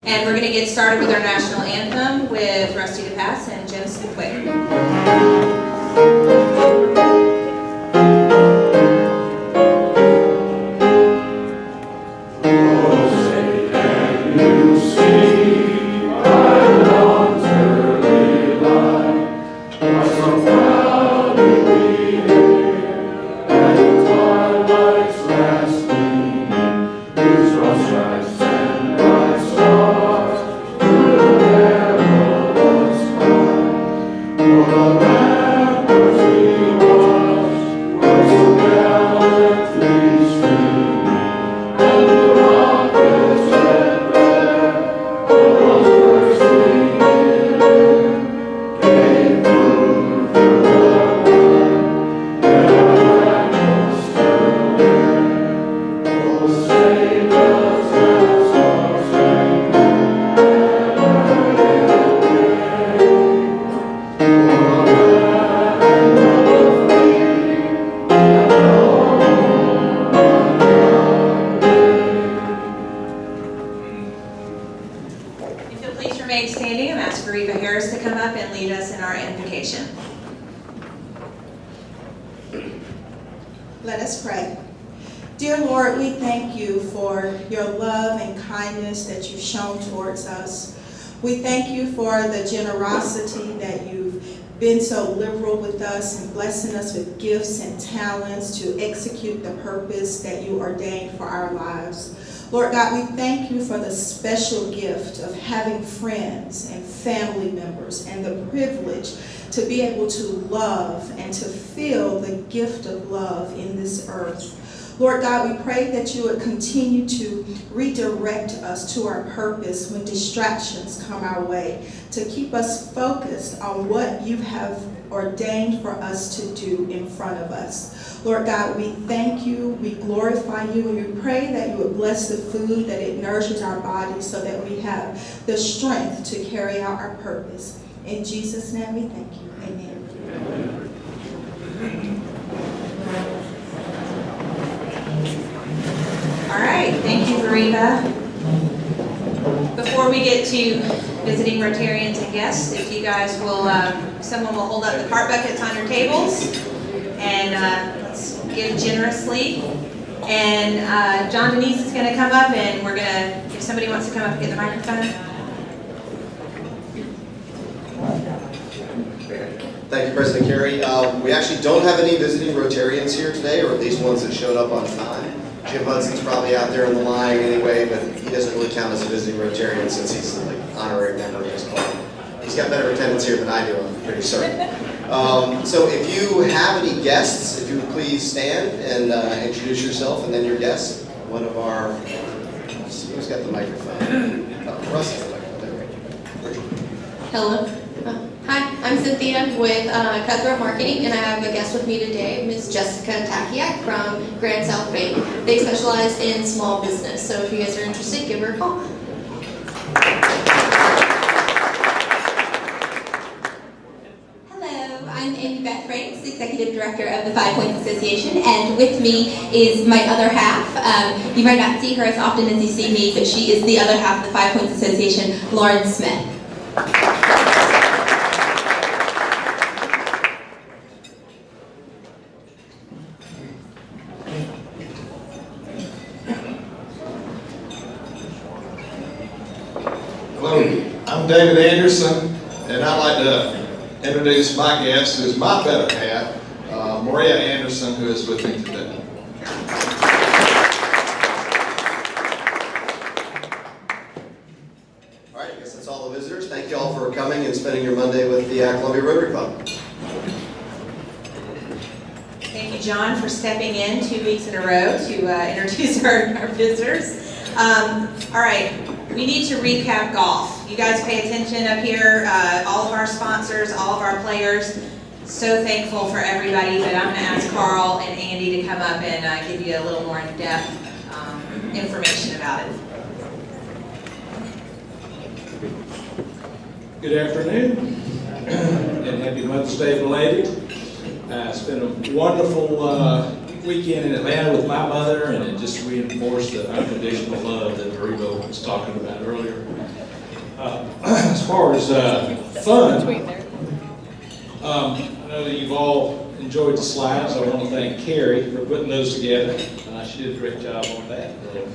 And we're going to get started with our national anthem with Rusty DePass and Jim Smithwick. Let us pray. Dear Lord, we thank you for your love and kindness that you've shown towards us. We thank you for the generosity that you've been so liberal with us and blessing us with gifts and talents to execute the purpose that you ordained for our lives. Lord God, we thank you for the special gift of having friends and family members and the privilege to be able to love and to feel the gift of love in this earth. Lord God, we pray that you would continue to redirect us to our purpose when distractions come our way, to keep us focused on what you have ordained for us to do in front of us. Lord God, we thank you, we glorify you, and we pray that you would bless the food, that it nourishes our bodies so that we have the strength to carry out our purpose. In Jesus' name we thank you. Amen. All right, thank you, Veriva. Before we get to visiting Rotarians and guests, if you guys will, someone will hold up the cart buckets on your tables, and let's give generously. And John Denise is going to come up, and we're going to, if somebody wants to come up and get the microphone. Thank you, President Carey. We actually don't have any visiting Rotarians here today, or at least ones that showed up on time. Jim Hudson's probably out there in the line anyway, but he doesn't really count as a visiting Rotarian since he's like honorary member of his club. He's got better attendance here than I do, I'm pretty certain. So if you have any guests, if you would please stand and introduce yourself and then your guests. One of our, let's see, who's got the microphone? Oh, Russ has the microphone. Hello. Hi, I'm Cynthia with Cutthroat Marketing, and I have a guest with me today, Ms. Jessica Takiak from Grand South Bank. They specialize in small business, so if you guys are interested, give her a call. Hello, I'm Amy Beth Franks, Executive Director of the 5 Points Association, and with me is my other half. You might not see her as often as you see me, but she is the other half of the 5 Points Association, Lauren Smith. Hello, I'm David Anderson, and I'd like to introduce my guest, who is my better half, Maria Anderson, who is with me today. All right, I guess that's all the visitors. Thank you all for coming and spending your Monday with the Columbia Rotary Club. Thank you, John, for stepping in 2 weeks in a row to introduce our visitors. All right, we need to recap golf. You guys pay attention up here, all of our sponsors, all of our players. So thankful for everybody, but I'm going to ask Carl and Andy to come up and give you a little more in-depth information about it. Good afternoon, and happy Mother's Day belated. It's been a wonderful weekend in Atlanta with my mother, and it just reinforced the unconditional love that Veriva was talking about earlier. far as fun, I know that you've all enjoyed the slides. I want to thank Carrie for putting those together. She did a great job on that. We'll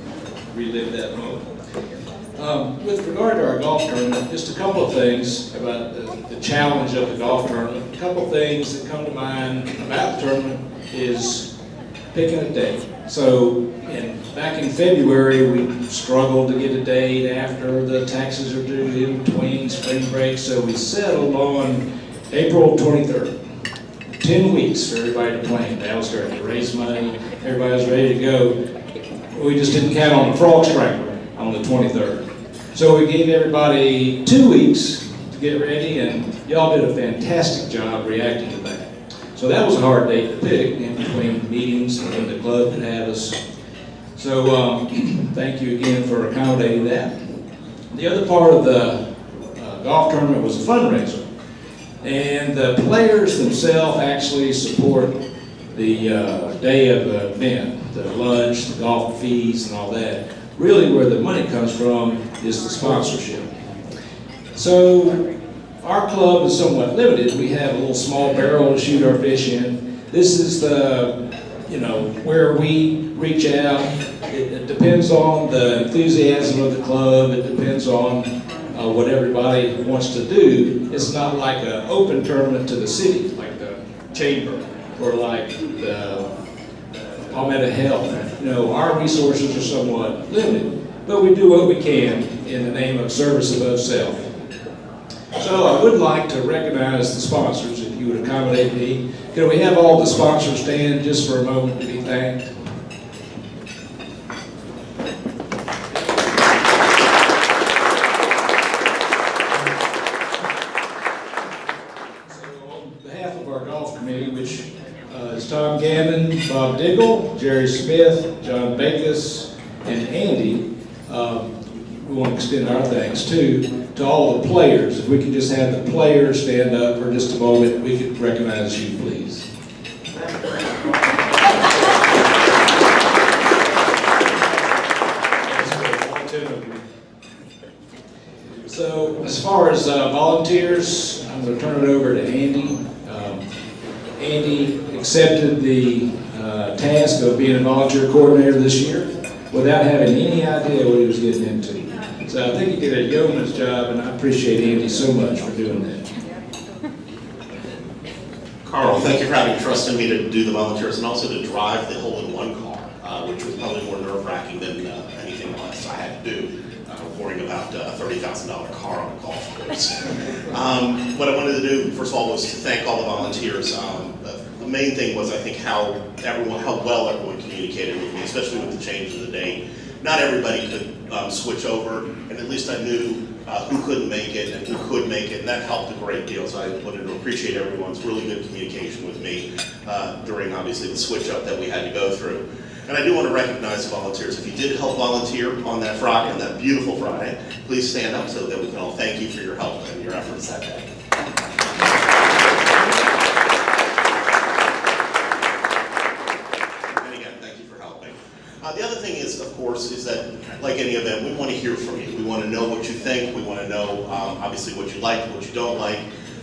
relive that moment. With regard to our golf tournament, just a couple of things about the challenge of the golf tournament. A couple of things that come to mind about the tournament is picking a date. So back in February, we struggled to get a date after the taxes are due in between spring break, so we settled on April 23rd. 10 weeks for everybody to plan. They all started to raise money, everybody was ready to go. We just didn't count on the frog strangler on the 23rd. So we gave everybody 2 weeks to get ready, and y'all did a fantastic job reacting to that. So that was a hard date to pick in between meetings and the club could have us. So thank you again for accommodating that. The other part of the golf tournament was a fundraiser. And the players themselves actually support the day of the event, the lunch, the golf fees, and all that. Really where the money comes from is the sponsorship. So our club is somewhat limited. We have a little small barrel to shoot our fish in. This is the, where we reach out. It depends on the enthusiasm of the club. It depends on what everybody wants to do. It's not like an open tournament to the city, like the chamber, or like the Palmetto Health. Our resources are somewhat limited, but we do what we can in the name of service above self. So I would like to recognize the sponsors, if you would accommodate me. Can we have all the sponsors stand just for a moment to be thanked? Which is Tom Gannon, Bob Diggle, Jerry Smith, John Bacus, and Andy. We want to extend our thanks to all the players. If we could just have the players stand up for just a moment, we could recognize you, please. So as far as volunteers, I'm going to turn it over to Andy. Andy accepted the task of being a volunteer coordinator this year without having any idea what he was getting into. So I think he did a yeoman's job, and I appreciate Andy so much for doing that. Carl, thank you for having trusted me to do the volunteers and also to drive the hole-in-one car, which was probably more nerve-wracking than anything else I had to do. Worrying about a $30,000 car on a golf course. What I wanted to do, first of all, was to thank all the volunteers. The main thing was, I think, how well everyone communicated with me, especially with the change of the date. Not everybody could switch over, and at least I knew who couldn't make it and who could make it, and that helped a great deal. So I wanted to appreciate everyone's really good communication with me during, obviously, the switch-up that we had to go through. And I do want to recognize the volunteers. If you did help volunteer on that Friday, on that beautiful Friday, please stand up so that we can all thank you for your help and your efforts that day. And again, thank you for helping. The other thing is, of course, is that, like any event, we want to hear from you. We want to know what you think. We want to know, obviously, what you like, what you don't like.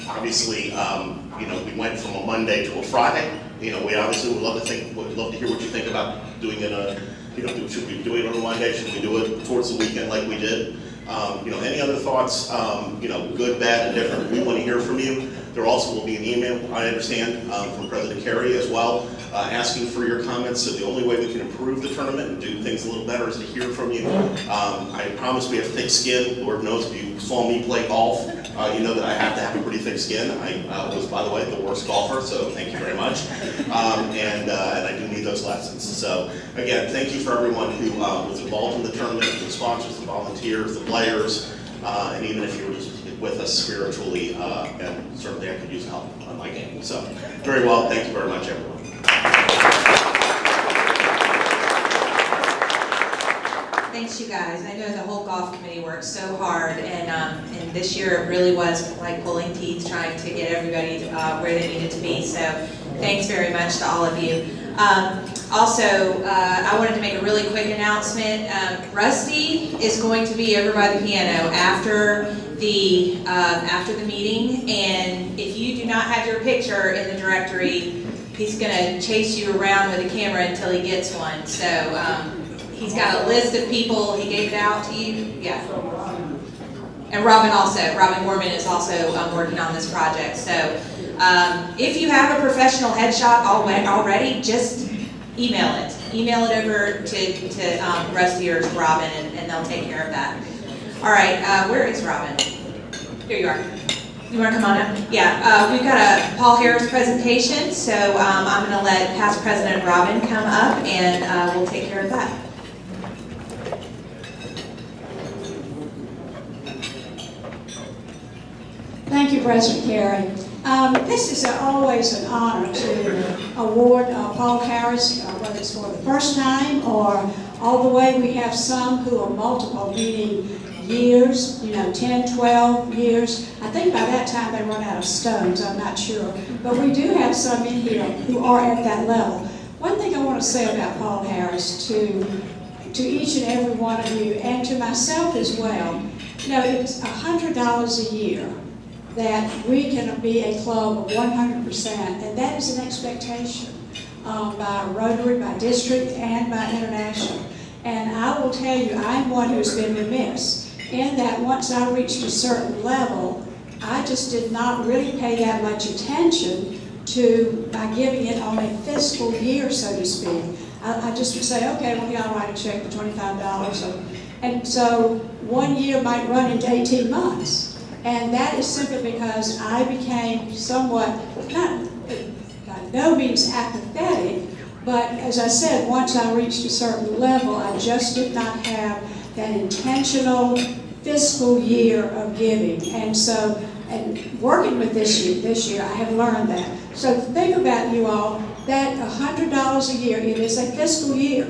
Obviously, we went from a Monday to a Friday. We obviously would love to hear what you think about doing it. Should we do it on a Monday? Should we do it towards the weekend like we did? Any other thoughts? Good, bad, and different. We want to hear from you. There also will be an email, I understand, from President Kerry as well, asking for your comments. So the only way we can improve the tournament and do things a little better is to hear from you. I promise we have thick skin. Lord knows if you saw me play golf, you know that I have to have a pretty thick skin. I was, by the way, the worst golfer, so thank you very much. And I do need those lessons. So again, thank you for everyone who was involved in the tournament, the sponsors, the volunteers, the players, and even if you were just with us spiritually, and certainly I could use help on my game. So very well, thank you very much, everyone. Thanks, you guys. I know the whole golf committee worked so hard, and this year it really was like pulling teeth trying to get everybody where they needed to be. So thanks very much to all of you. Also, I wanted to make a really quick announcement. Rusty is going to be over by the piano after the meeting, and if you do not have your picture in the directory, he's going to chase you around with a camera until he gets one. So he's got a list of people. He gave it out to you. Yeah. And Robin Gorman is also working on this project. So if you have a professional headshot already, just email it. Email it over to Rusty or to Robin, and they'll take care of that. All right, where is Robin? Here you are. You want to come on up? Yeah, we've got a Paul Harris presentation, so I'm going to let past President Robin come up, and we'll take care of that. Thank you, President Carey. This is always an honor to award Paul Harris, whether it's for the first time or all the way. We have some who are multiple, meaning years, 10, 12 years. I think by that time they run out of stones, I'm not sure. But we do have some in here who are at that level. One thing I want to say about Paul Harris to each and every one of you, and to myself as well, it's $100 a year that we can be a club of 100%, and that is an expectation by Rotary, by district, and by international. And I will tell you, I'm one who's been remiss in that once I reached a certain level, I just did not really pay that much attention to by giving it on a fiscal year, so to speak. I just would say, okay, well, I'll write a check for $25. And so 1 year might run into 18 months. And that is simply because I became somewhat, by no means apathetic, but as I said, once I reached a certain level, I just did not have that intentional fiscal year of giving. And so, and working with this year, I have learned that. So think about you all, that $100 a year, it is a fiscal year.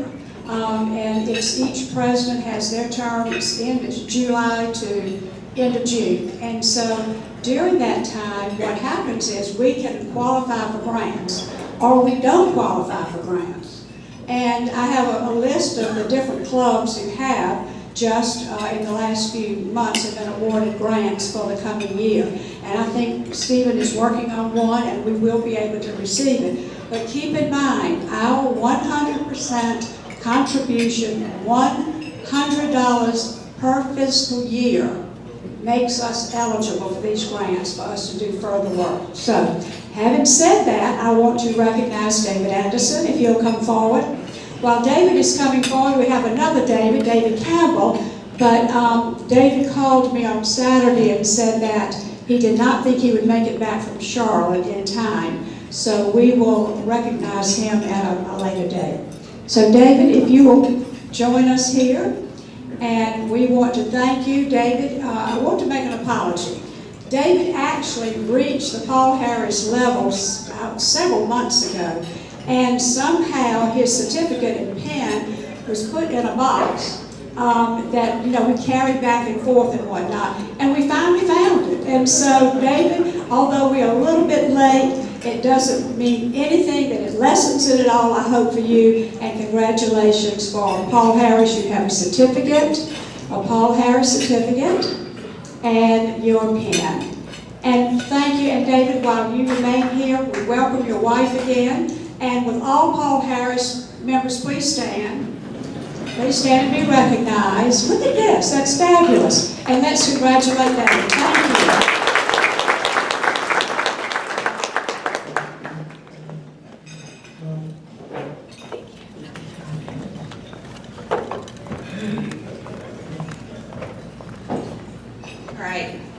And it's each president has their term, it's July to end of June. And so during that time, what happens is we can qualify for grants or we don't qualify for grants. And I have a list of the different clubs who have just in the last few months have been awarded grants for the coming year. And I think Stephen is working on one and we will be able to receive it. But keep in mind, our 100% contribution, $100 per fiscal year, makes us eligible for these grants for us to do further work. So, having said that, I want to recognize David Anderson, if he'll come forward. While David is coming forward, we have another David Campbell, but David called me on Saturday and said that he did not think he would make it back from Charlotte in time. So we will recognize him at a later date. So David, if you will join us here. And we want to thank you, David. I want to make an apology. David actually reached the Paul Harris levels several months ago, and somehow his certificate and pen was put in a box that we carried back and forth and whatnot, and we finally found it. And so, David, although we are a little bit late, it doesn't mean anything, that it lessens it at all, I hope, for you. And congratulations for Paul Harris. You have a certificate, a Paul Harris certificate, and your pen. And thank you, and David, while you remain here, we welcome your wife again. And with all Paul Harris members, please stand. Please stand and be recognized. Look at this, that's fabulous. And let's congratulate David. Thank you.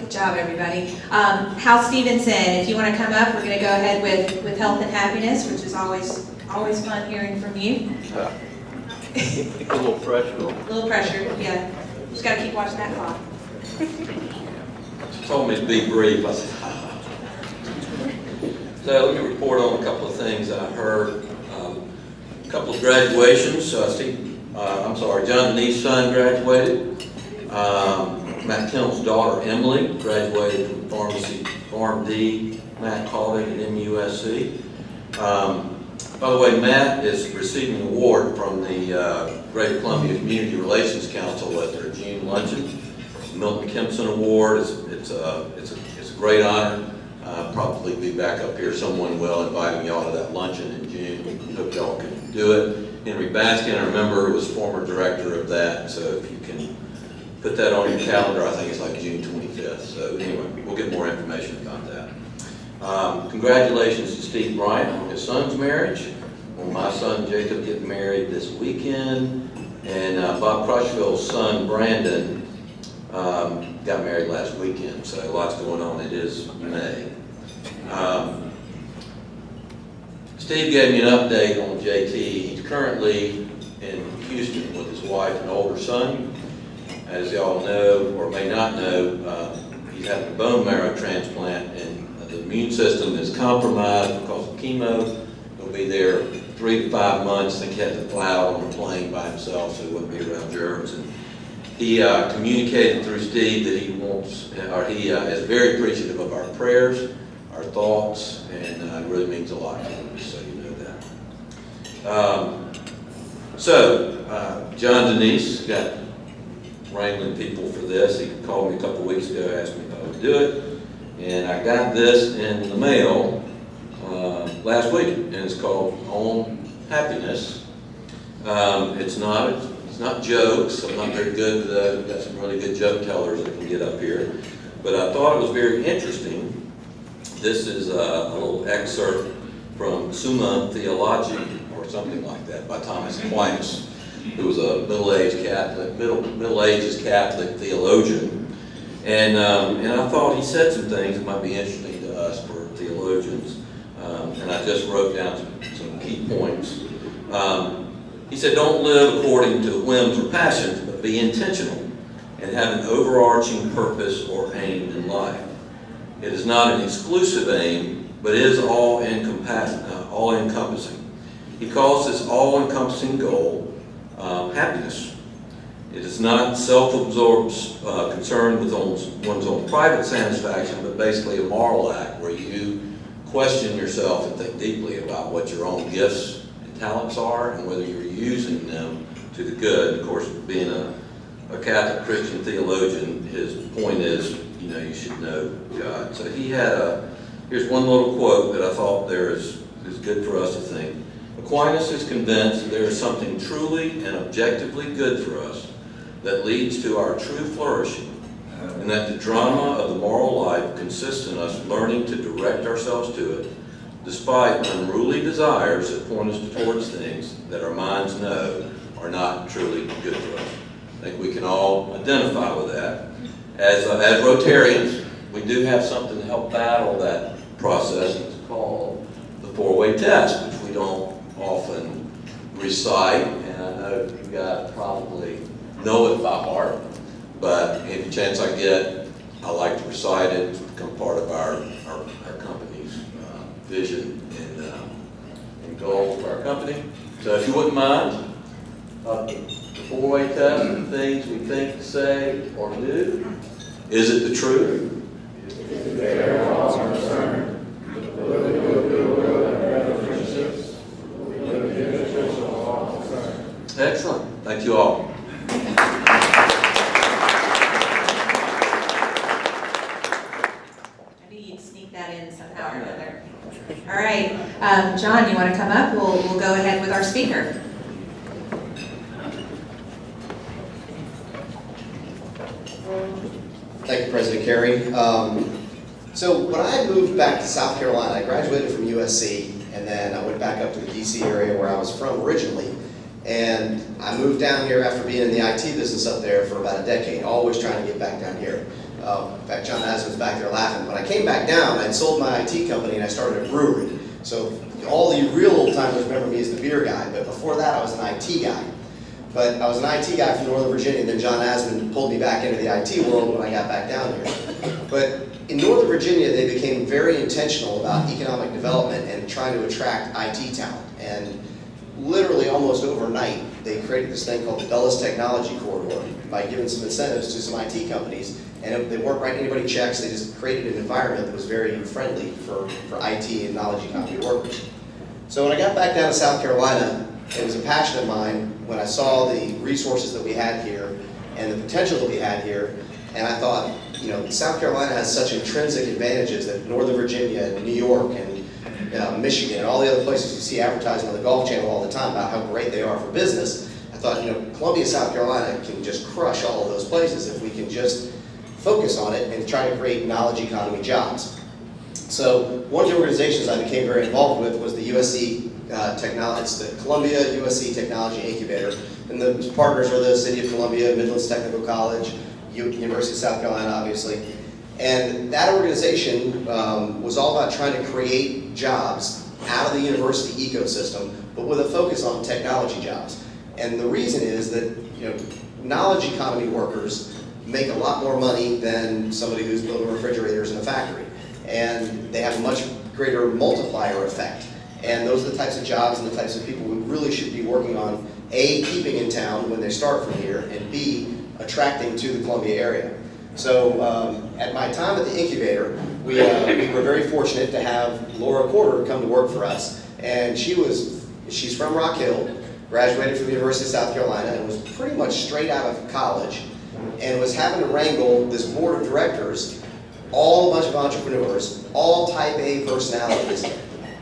Good job, everybody. Hal Stevenson, if you want to come up, we're going to go ahead with health and happiness, which is always fun hearing from you. A little pressure. A little pressure, yeah. Just got to keep watching that clock. She told me to be brief. I said, So let me report on a couple of things I heard. A couple of graduations. John Denese's son graduated. Matt Kennel's daughter, Emily, graduated from pharmacy, Pharm D, Matt called it at MUSC. By the way, Matt is receiving an award from the Greater Columbia Community Relations Council at their June luncheon. Milton Kempson Award. It's a great honor. Probably be back up here, someone will, inviting y'all to that luncheon in June. Hope y'all can do it. Henry Baskin, I remember, was former director of that, so if you can put that on your calendar, I think it's like June 25th. So anyway, we'll get more information about that. Congratulations to Steve Bryant on his son's marriage. Well, my son Jacob getting married this weekend, and Bob Crushville's son Brandon got married last weekend. So lots going on. It is May. Steve gave me an update on JT. He's currently in Houston with his wife and older son. As y'all know, or may not know, he's having a bone marrow transplant, and the immune system is compromised because of chemo. He'll be there 3 to 5 months. I think he had to fly out on a plane by himself so he wouldn't be around germs. And he communicated through Steve that he wants, or he is very appreciative of our prayers, our thoughts, and it really means a lot to him, just so you know that. John Denise got wrangling people for this. He called me a couple weeks ago, asked me if I would do it, and I got this in the mail last week, and it's called On Happiness. It's not jokes. I'm not very good at that. We've got some really good joke tellers that can get up here, but I thought it was very interesting. This is a little excerpt from Summa Theologiae, or something like that, by Thomas Aquinas, who was a Middle Ages Catholic theologian. And I thought he said some things that might be interesting to us for theologians. And I just wrote down some key points. He said, don't live according to whims or passions, but be intentional and have an overarching purpose or aim in life. It is not an exclusive aim, but is all-encompassing. He calls this all-encompassing goal happiness. It is not self-absorbed concern with one's own private satisfaction, but basically a moral act where you question yourself and think deeply about what your own gifts and talents are and whether you're using them to the good. Of course, being a Catholic Christian theologian, his point is, you should know God. So he had here's one little quote that I thought is good for us to think. Aquinas is convinced there is something truly and objectively good for us that leads to our true flourishing, and that the drama of the moral life consists in us learning to direct ourselves to it, despite unruly desires that point us towards things that our minds know are not truly good for us. I think we can all identify with that. As Rotarians, we do have something to help battle that process. It's called the 4-way test, which we don't often recite, and I know you guys probably know it by heart, but any chance I get, I like to recite it. It's become part of our company's vision and goals of our company. So if you wouldn't mind, the 4-way test and things we think, say, or do. Is it the truth? Excellent. Thank you all. I knew you'd sneak that in somehow or another. All right, John, you want to come up? We'll go ahead with our speaker. Thank you, President Carey. So when I moved back to South Carolina, I graduated from USC, and then I went back up to the DC area where I was from originally. And I moved down here after being in the IT business up there for about a decade, always trying to get back down here. In fact, John Asman's back there laughing. When I came back down, I'd sold my IT company and I started a brewery. So all the real old timers remember me as the beer guy, but before that I was an IT guy. But I was an IT guy from Northern Virginia, and then John Asman pulled me back into the IT world when I got back down here. But in Northern Virginia, they became very intentional about economic development and trying to attract IT talent. And literally almost overnight, they created this thing called the Dulles Technology Corridor by giving some incentives to some IT companies. And they weren't writing anybody checks, they just created an environment that was very friendly for IT and knowledge economy workers. So when I got back down to South Carolina, it was a passion of mine when I saw the resources that we had here and the potential that we had here, and I thought, you know, South Carolina has such intrinsic advantages that Northern Virginia and New York and Michigan and all the other places you see advertising on the Golf Channel all the time about how great they are for business. I thought, you know, Columbia, South Carolina can just crush all of those places if we can just focus on it and try to create knowledge economy jobs. So one of the organizations I became very involved with was the USC Technology, it's the Columbia USC Technology Incubator, and the partners are the City of Columbia, Midlands Technical College, University of South Carolina, obviously. And that organization was all about trying to create jobs out of the university ecosystem, but with a focus on technology jobs. And the reason is that, you know, knowledge economy workers make a lot more money than somebody who's building refrigerators in a factory. And they have a much greater multiplier effect. And those are the types of jobs and the types of people we really should be working on, A, keeping in town when they start from here, and B, attracting to the Columbia area. So at my time at the incubator, we were very fortunate to have Laura Corder come to work for us. And she's from Rock Hill, graduated from the University of South Carolina, and was pretty much straight out of college, and was having to wrangle this board of directors, all a bunch of entrepreneurs, all type A personalities.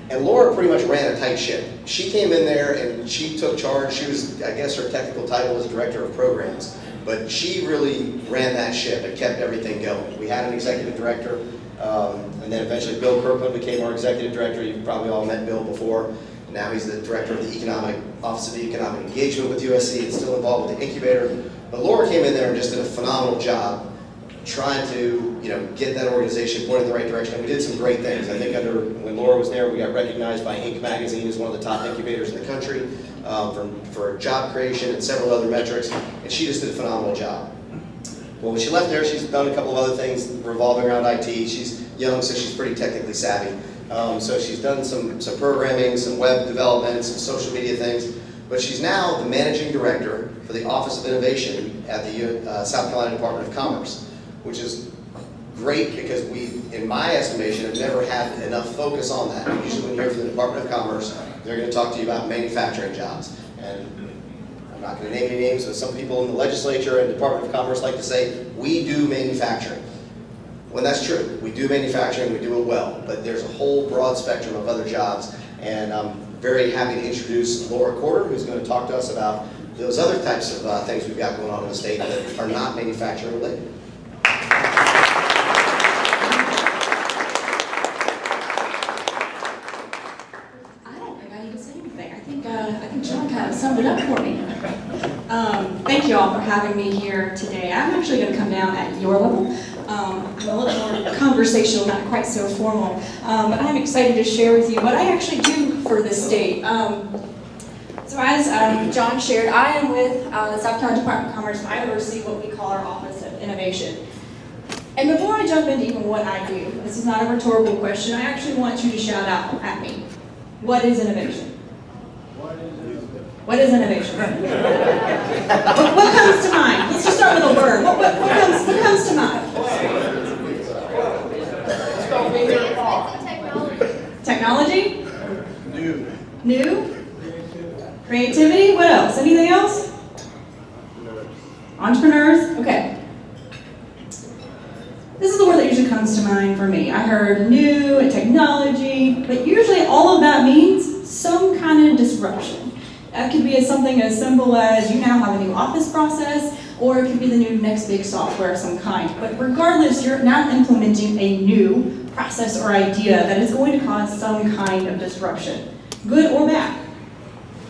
And Laura pretty much ran a tight ship. She came in there and she took charge. She was, I guess her technical title was Director of Programs, but she really ran that ship and kept everything going. We had an executive director, and then eventually Bill Kirkland became our executive director. You've probably all met Bill before. Now he's the director of the Office of Economic Engagement with USC and still involved with the incubator. But Laura came in there and just did a phenomenal job trying to, you know, get that organization pointed in the right direction. And we did some great things. I think when Laura was there, we got recognized by Inc. magazine as one of the top incubators in the country for job creation and several other metrics. And she just did a phenomenal job. Well, when she left there, she's done a couple of other things revolving around IT. She's young, so she's pretty technically savvy. So she's done some programming, some web development, some social media things. But she's now the managing director for the Office of Innovation at the South Carolina Department of Commerce, which is great because we, in my estimation, have never had enough focus on that. Usually when you hear from the Department of Commerce, they're going to talk to you about manufacturing jobs. And I'm not going to name any names, but some people in the legislature and Department of Commerce like to say, we do manufacturing. When that's true, we do manufacturing, we do it well, but there's a whole broad spectrum of other jobs. And I'm very happy to introduce Laura Corder, who's going to talk to us about those other types of things we've got going on in the state that are not manufacturing related. I think John kind of summed it up for me. Thank you all for having me here today. I'm actually going to come down at your level. I'm a little more conversational, not quite so formal, but I'm excited to share with you what I actually do for the state. So as John shared, I am with the South Carolina Department of Commerce, and I oversee what we call our Office of Innovation. And before I jump into even what I do, this is not a rhetorical question, I actually want you to shout out at me. What is innovation? What is innovation? What comes to mind? Let's just start with a word. What comes to mind? Technology? New? Creativity? What else? Anything else? Entrepreneurs? Okay. This is the word that usually comes to mind for me. I heard new and technology, but usually all of that means some kind of disruption. That could be something as simple as you now have a new office process, or it could be the new next big software of some kind. But regardless, you're now implementing a new process or idea that is going to cause some kind of disruption, good or bad.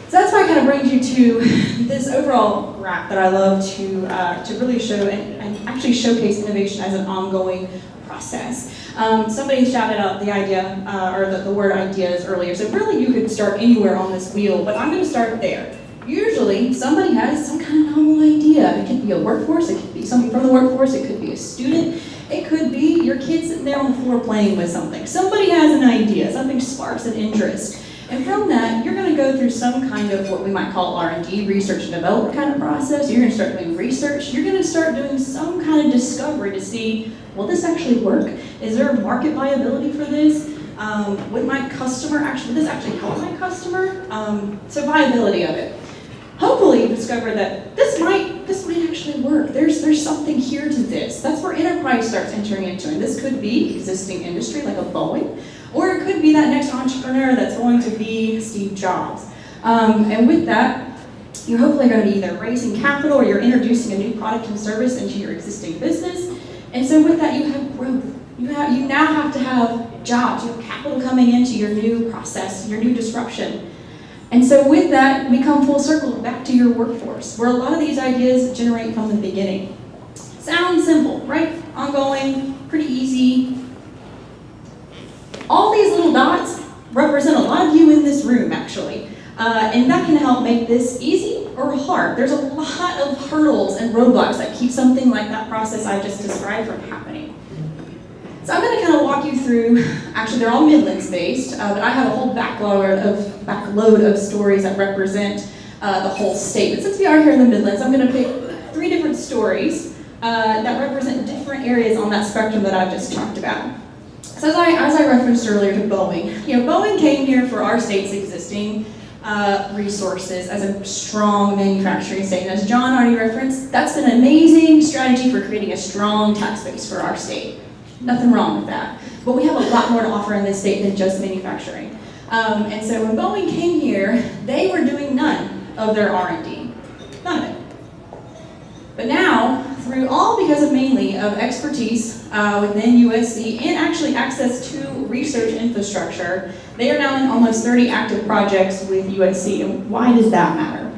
So that's why I kind of brings you to this overall wrap that I love to really show and actually showcase innovation as an ongoing process. Somebody shouted out the idea, or the word ideas earlier, so really you could start anywhere on this wheel, but I'm going to start there. Usually somebody has some kind of novel idea. It could be a workforce, it could be something from the workforce, it could be a student, it could be your kid sitting there on the floor playing with something. Somebody has an idea, something sparks an interest. And from that, you're going to go through some kind of what we might call R&D, research and development kind of process. You're going to start doing research. You're going to start doing some kind of discovery to see, will this actually work? Is there market viability for this? Would my customer actually, would this actually help my customer? So viability of it. Hopefully you discover that this might actually work. There's something here to this. That's where enterprise starts entering into. And this could be existing industry like a Boeing, or it could be that next entrepreneur that's going to be Steve Jobs. And with that, you're hopefully going to be either raising capital or you're introducing a new product and service into your existing business. And so with that, you have growth. You now have to have jobs. You have capital coming into your new process, your new disruption. And so with that, we come full circle back to your workforce, where a lot of these ideas generate from the beginning. Sounds simple, right? Ongoing, pretty easy. All these little dots represent a lot of you in this room, actually. And that can help make this easy or hard. There's a lot of hurdles and roadblocks that keep something like that process I just described from happening. So I'm going to kind of walk you through, actually they're all Midlands based, but I have a whole backload of stories that represent the whole state. But since we are here in the Midlands, I'm going to pick 3 different stories that represent different areas on that spectrum that I've just talked about. So as I referenced earlier to Boeing, Boeing came here for our state's existing resources as a strong manufacturing state. And as John already referenced, that's been an amazing strategy for creating a strong tax base for our state. Nothing wrong with that. But we have a lot more to offer in this state than just manufacturing. And so when Boeing came here, they were doing none of their R&D. None of it. But now, because of mainly of expertise within USC and actually access to research infrastructure, they are now in almost 30 active projects with USC. And why does that matter?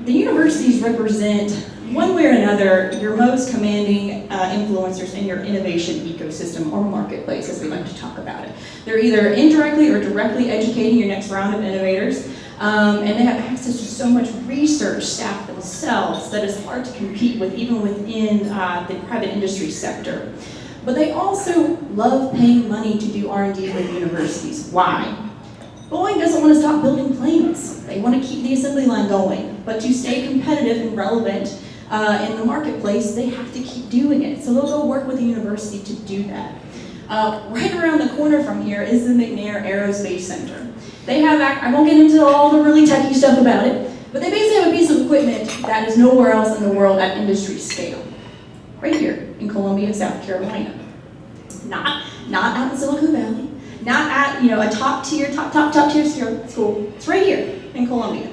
The universities represent, one way or another, your most commanding influencers in your innovation ecosystem or marketplace, as we like to talk about it. They're either indirectly or directly educating your next round of innovators, and they have access to so much research staff themselves that it's hard to compete with, even within the private industry sector. But they also love paying money to do R&D with universities. Why? Boeing doesn't want to stop building planes. They want to keep the assembly line going, but to stay competitive and relevant in the marketplace, they have to keep doing it. So they'll go work with the university to do that. Right around the corner from here is the McNair Aerospace Center. They have, I won't get into all the really techy stuff about it, but they basically have a piece of equipment that is nowhere else in the world at industry scale. Right here in Columbia, South Carolina. Not out in Silicon Valley, not at a top tier school. It's right here in Columbia.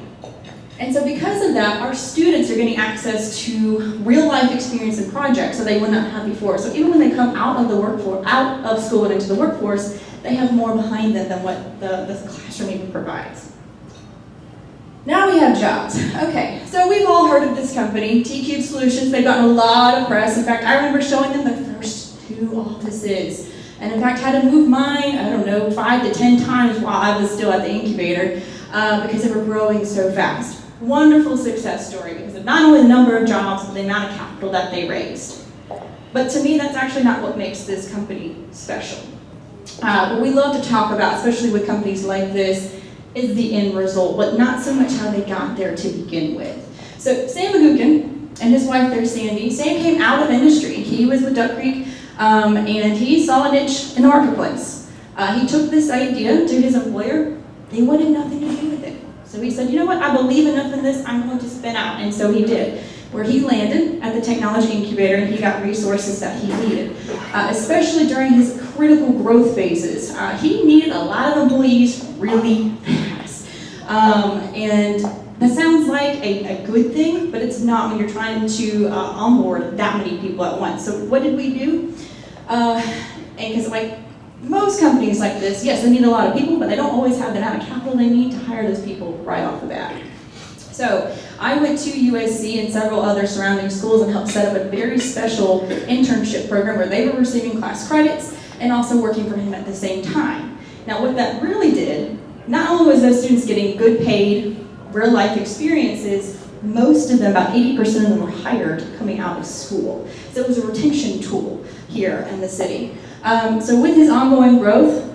And so because of that, our students are getting access to real life experience and projects that they would not have before. So even when they come out of school and into the workforce, they have more behind them than what the classroom even provides. Now we have jobs. Okay, so we've all heard of this company, T-Cube Solutions. They've gotten a lot of press. In fact, I remember showing them the first 2 offices. And in fact, had to move mine, 5 to 10 times while I was still at the incubator because they were growing so fast. Wonderful success story because of not only the number of jobs, but the amount of capital that they raised. But to me, that's actually not what makes this company special. What we love to talk about, especially with companies like this, is the end result, but not so much how they got there to begin with. So Sam Magookin and his wife there, Sandy, Sam came out of industry. He was with Duck Creek, and he saw a niche in the marketplace. He took this idea to his employer. They wanted nothing to do with it. So he said, you know what, I believe enough in this, I'm going to spin out. And so he did, where he landed at the technology incubator and he got resources that he needed, especially during his critical growth phases. He needed a lot of employees really fast. And that sounds like a good thing, but it's not when you're trying to onboard that many people at once. So what did we do? Because most companies like this, yes, they need a lot of people, but they don't always have the amount of capital they need to hire those people right off the bat. So I went to USC and several other surrounding schools and helped set up a very special internship program where they were receiving class credits and also working for him at the same time. Now what that really did, not only was those students getting good paid, real life experiences, most of them, about 80% of them were hired coming out of school. So it was a retention tool here in the city. So with his ongoing growth,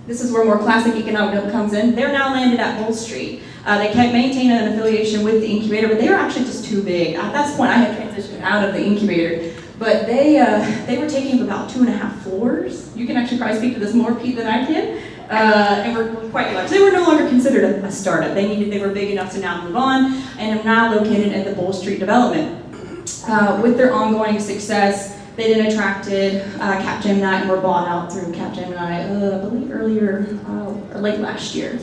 this is where more classic economic comes in, they're now landed at Bull Street. They kept maintaining an affiliation with the incubator, but they were actually just too big. At that point, I had transitioned out of the incubator. but they were taking up about 2.5 floors. You can actually probably speak to this more, Pete, than I can. And were quite large. They were no longer considered a startup. They were big enough to now move on, and are now located in the Bull Street development. With their ongoing success, they then attracted Capgemini and were bought out through Capgemini, I believe earlier or late last year.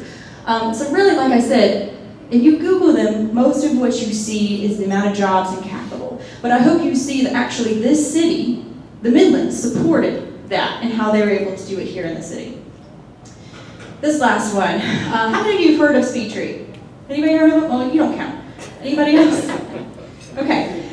So really, like I said, if you Google them, most of what you see is the amount of jobs and capital. But I hope you see that actually this city, the Midlands, supported that and how they were able to do it here in the city. This last one. How many of you have heard of SpeedTree? Anybody heard of it? Well, you don't count. Anybody else? Okay.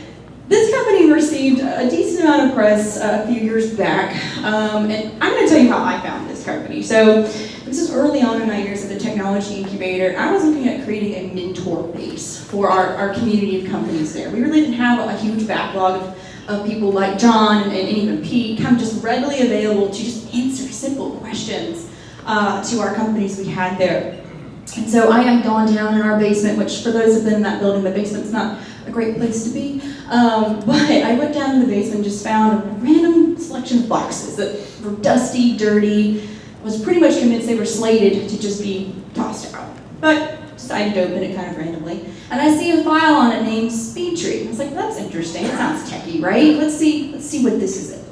This company received a decent amount of press a few years back, and I'm going to tell you how I found this company. So this is early on in my years at the technology incubator. I was looking at creating a mentor base for our community of companies there. We really didn't have a huge backlog of people like John and even Pete, kind of just readily available to just answer simple questions to our companies we had there. And so I had gone down in our basement, which for those who have been in that building, the basement's not a great place to be. But I went down in the basement and just found a random selection of boxes that were dusty, dirty. I was pretty much convinced they were slated to just be tossed out. But decided to open it kind of randomly. And I see a file on it named SpeedTree. I was like, that's interesting. It sounds techie, right? Let's see what this is.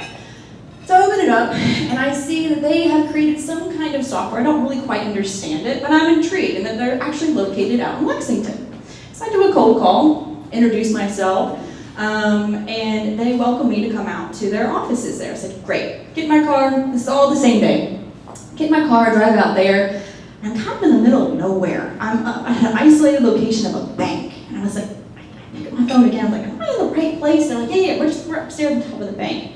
So I open it up, and I see that they have created some kind of software. I don't really quite understand it, but I'm intrigued, and that they're actually located out in Lexington. So I do a cold call, introduce myself, and they welcome me to come out to their offices there. I said, great, get in my car, this is all the same day. Get in my car, drive out there, and I'm kind of in the middle of nowhere. I'm at an isolated location of a bank, and I was like, I pick up my phone again, I'm like, am I in the right place? They're like, yeah, we're upstairs on top of the bank.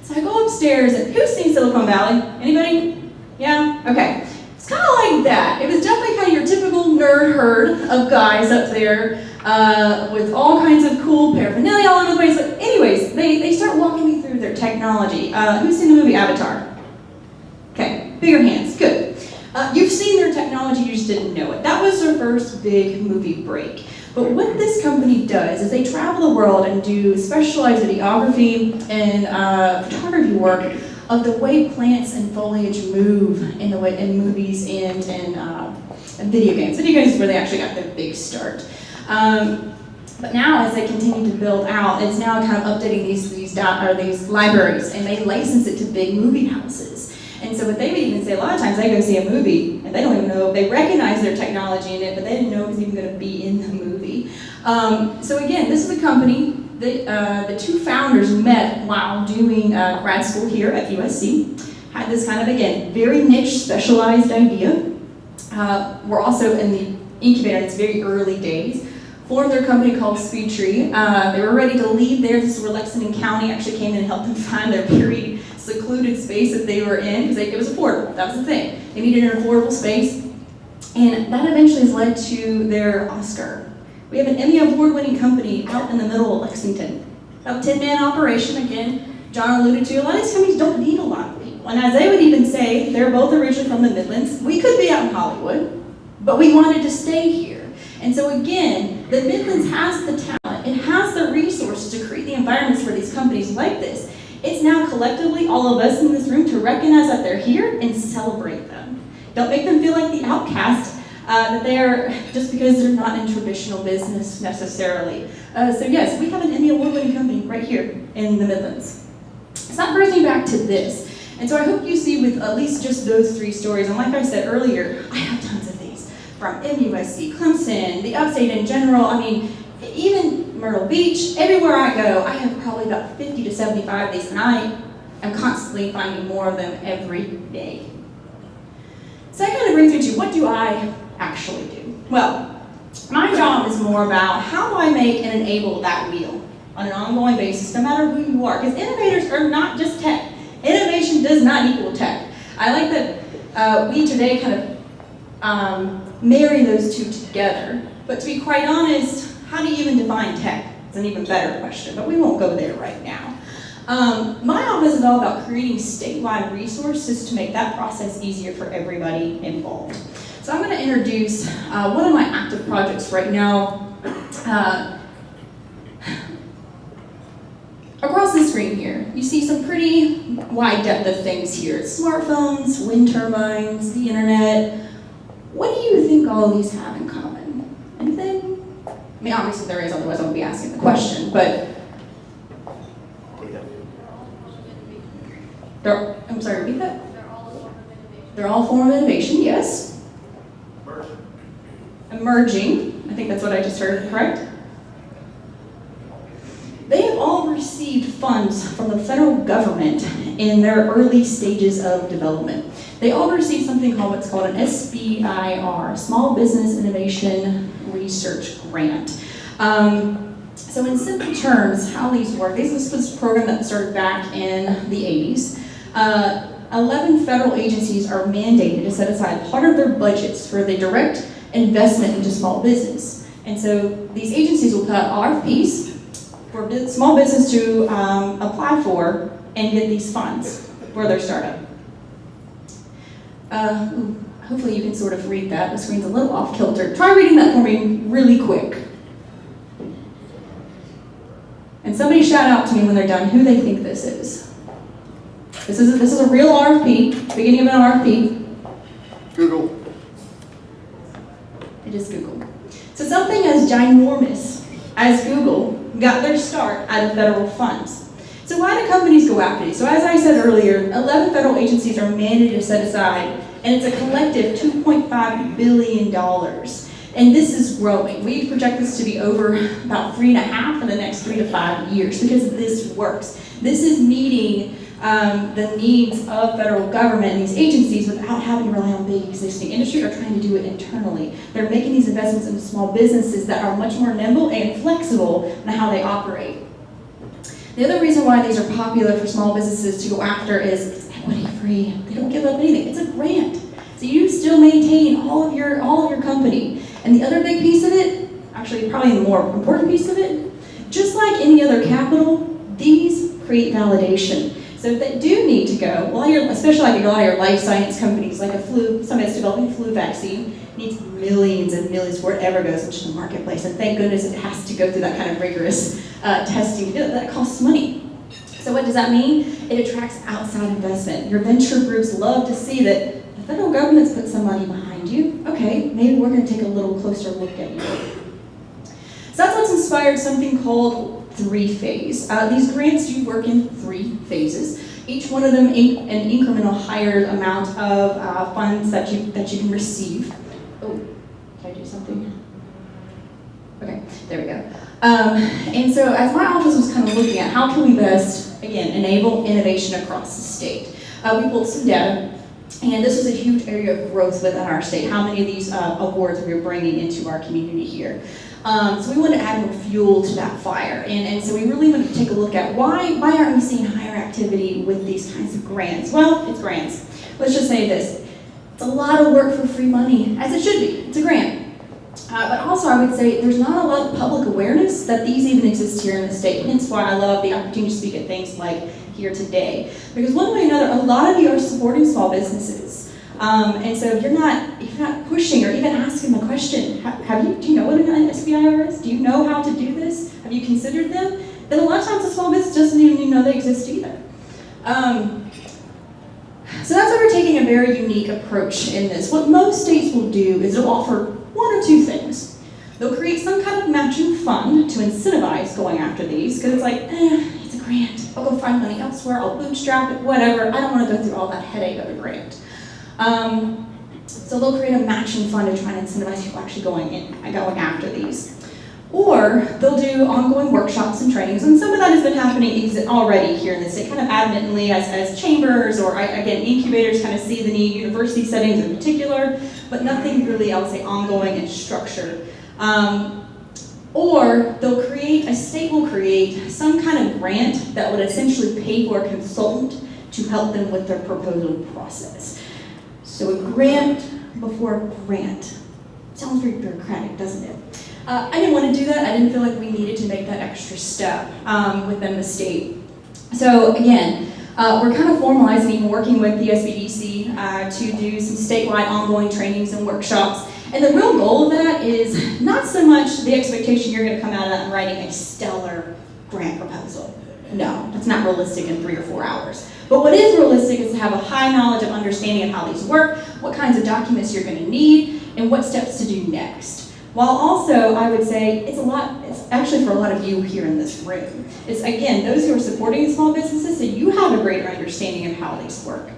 So I go upstairs, and who's seen Silicon Valley? Anybody? Yeah? Okay. It's kind of like that. It was definitely kind of your typical nerd herd of guys up there with all kinds of cool paraphernalia all over the place. But anyways, they start walking me through their technology. Who's seen the movie Avatar? Okay, bigger hands. Good. You've seen their technology, you just didn't know it. That was their first big movie break. But what this company does is they travel the world and do specialized videography and photography work of the way plants and foliage move in movies and video games. Video games is where they actually got their big start. But now, as they continue to build out, it's now kind of updating these libraries, and they license it to big movie houses. And so what they would even say, a lot of times they go see a movie, and they don't even know, they recognize their technology in it, but they didn't know it was even going to be in the movie. So again, this is a company that the two founders met while doing grad school here at USC. Had this kind of, again, very niche, specialized idea. We're also in the incubator in its very early days. Formed their company called SpeedTree. They were ready to leave there. This is where Lexington County actually came in and helped them find their very secluded space that they were in, because it was affordable. That was the thing. They needed an affordable space. And that eventually has led to their Oscar. We have an Emmy award-winning company out in the middle of Lexington. About 10-man operation, again, John alluded to. A lot of these companies don't need a lot of people. And as they would even say, they're both originally from the Midlands. We could be out in Hollywood, but we wanted to stay here. And so again, the Midlands has the talent, it has the resources to create the environments for these companies like this. It's now collectively, all of us in this room, to recognize that they're here and celebrate them. Don't make them feel like the outcast, that they're, just because they're not in traditional business necessarily. So yes, we have an Emmy award-winning company right here in the Midlands. So that brings me back to this. And so I hope you see with at least just those three stories, and like I said earlier, I have tons of these, from MUSC, Clemson, the upstate in general, I mean, even Myrtle Beach, everywhere I go, I have probably about 50 to 75 of these, and I am constantly finding more of them every day. So that kind of brings me to, what do I actually do? Well, my job is more about how do I make and enable that wheel on an ongoing basis, no matter who you are, because innovators are not just tech. Innovation does not equal tech. I like that we today kind of marry those two together, but to be quite honest, how do you even define tech? It's an even better question, but we won't go there right now. My office is all about creating statewide resources to make that process easier for everybody involved. So I'm going to introduce one of my active projects right now. Across the screen here, you see some pretty wide depth of things here. Smartphones, wind turbines, the internet. What do you think all of these have in common? Anything? I mean, obviously there is, otherwise I wouldn't be asking the question, but I'm sorry, repeat that? They're all a form of innovation, yes. Emerging, I think that's what I just heard, correct? They have all received funds from the federal government in their early stages of development. They all received something called what's called an SBIR, Small Business Innovation Research Grant. So in simple terms, how these work, this was a program that started back in the 80s. 11 federal agencies are mandated to set aside part of their budgets for the direct investment into small business. And so these agencies will put out RFPs for small business to apply for and get these funds for their startup. Hopefully you can sort of read that. The screen's a little off kilter. Try reading that for me really quick. And somebody shout out to me when they're done who they think this is. This is a real RFP, beginning of an RFP. Google. It is Google. So something as ginormous as Google got their start out of federal funds. So why do companies go after these? So as I said earlier, 11 federal agencies are mandated to set aside, and it's a collective $2.5 billion. And this is growing. We project this to be over about 3.5 in the next 3 to 5 years because this works. This is meeting the needs of federal government and these agencies without having to rely on big existing industry or trying to do it internally. They're making these investments into small businesses that are much more nimble and flexible in how they operate. The other reason why these are popular for small businesses to go after is it's equity free. They don't give up anything. It's a grant. So you still maintain all of your company. And the other big piece of it, actually probably the more important piece of it, just like any other capital, these create validation. So if they do need to go, especially like a lot of your life science companies, like somebody that's developing a flu vaccine, needs millions and millions before it ever goes into the marketplace. And thank goodness it has to go through that kind of rigorous testing to do it. That costs money. So what does that mean? It attracts outside investment. Your venture groups love to see that the federal government's put some money behind you. Okay, maybe we're going to take a little closer look at you. So that's what's inspired something called 3-phase. These grants do work in 3 phases. Each one of them an incremental higher amount of funds that you can receive. Oh, did I do something? Okay, there we go. And so as my office was kind of looking at how can we best, again, enable innovation across the state, we pulled some data. And this was a huge area of growth within our state, how many of these awards we were bringing into our community here. So we wanted to add more fuel to that fire. And so we really wanted to take a look at why aren't we seeing higher activity with these kinds of grants? Well, it's grants. Let's just say this. It's a lot of work for free money, as it should be. It's a grant. But also I would say there's not a lot of public awareness that these even exist here in the state, hence why I love the opportunity to speak at things like here today. Because one way or another, a lot of you are supporting small businesses. And so if you're not pushing or even asking the question, do you know what an SBIR is? Do you know how to do this? Have you considered them? Then a lot of times a small business doesn't even know they exist either. So that's why we're taking a very unique approach in this. What most states will do is they'll offer one or two things. They'll create some kind of matching fund to incentivize going after these, because it's like, it's a grant. I'll go find money elsewhere, I'll bootstrap it, whatever. I don't want to go through all that headache of a grant. So they'll create a matching fund to try and incentivize people actually going after these. Or they'll do ongoing workshops and trainings, and some of that has been happening already here in the state, kind of adamantly as chambers or, again, incubators kind of see the need, university settings in particular, but nothing really, I would say, ongoing and structured. Or a state will create some kind of grant that would essentially pay for a consultant to help them with their proposal process. So a grant before a grant. Sounds very bureaucratic, doesn't it? I didn't want to do that. I didn't feel like we needed to make that extra step within the state. So again, we're kind of formalizing and working with the SBDC to do some statewide ongoing trainings and workshops. And the real goal of that is not so much the expectation you're going to come out of that and writing a stellar grant proposal. No, that's not realistic in 3 or 4 hours. But what is realistic is to have a high knowledge of understanding of how these work, what kinds of documents you're going to need, and what steps to do next. While also, I would say, it's actually for a lot of you here in this room. It's, again, those who are supporting small businesses, so you have a greater understanding of how these work.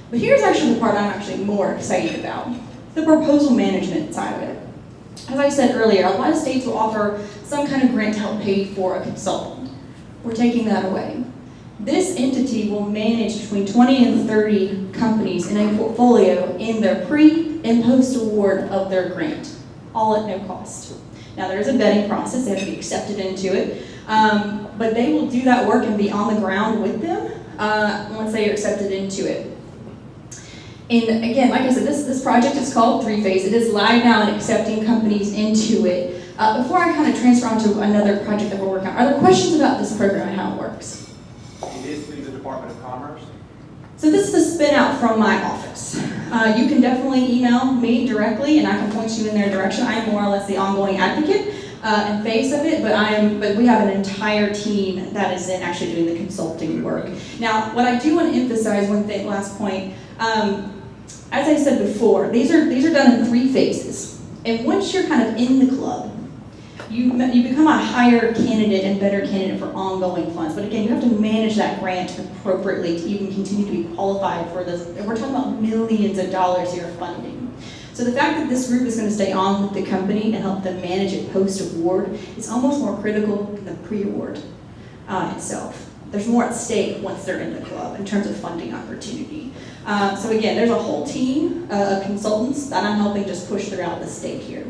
But here's actually the part I'm actually more excited about, the proposal management side of it. As I said earlier, a lot of states will offer some kind of grant to help pay for a consultant. We're taking that away. This entity will manage between 20 and 30 companies in a portfolio in their pre- and post-award of their grant, all at no cost. Now, there is a vetting process, they have to be accepted into it, but they will do that work and be on the ground with them once they are accepted into it. And again, like I said, this project is called 3-Phase. It is live now and accepting companies into it. Before I kind of transfer on to another project that we're working on, are there questions about this program and how it works? It is through the Department of Commerce. So this is a spin out from my office. You can definitely email me directly and I can point you in their direction. I am more or less the ongoing advocate and face of it, but we have an entire team that is in actually doing the consulting work. Now, what I do want to emphasize, one thing, last point, as I said before, these are done in 3 phases. And once you're kind of in the club, you become a higher candidate and better candidate for ongoing funds. But again, you have to manage that grant appropriately to even continue to be qualified for this. And we're talking about millions of dollars here of funding. So the fact that this group is going to stay on with the company and help them manage it post-award is almost more critical than the pre-award itself. There's more at stake once they're in the club in terms of funding opportunity. So again, there's a whole team of consultants that I'm helping just push throughout the state here.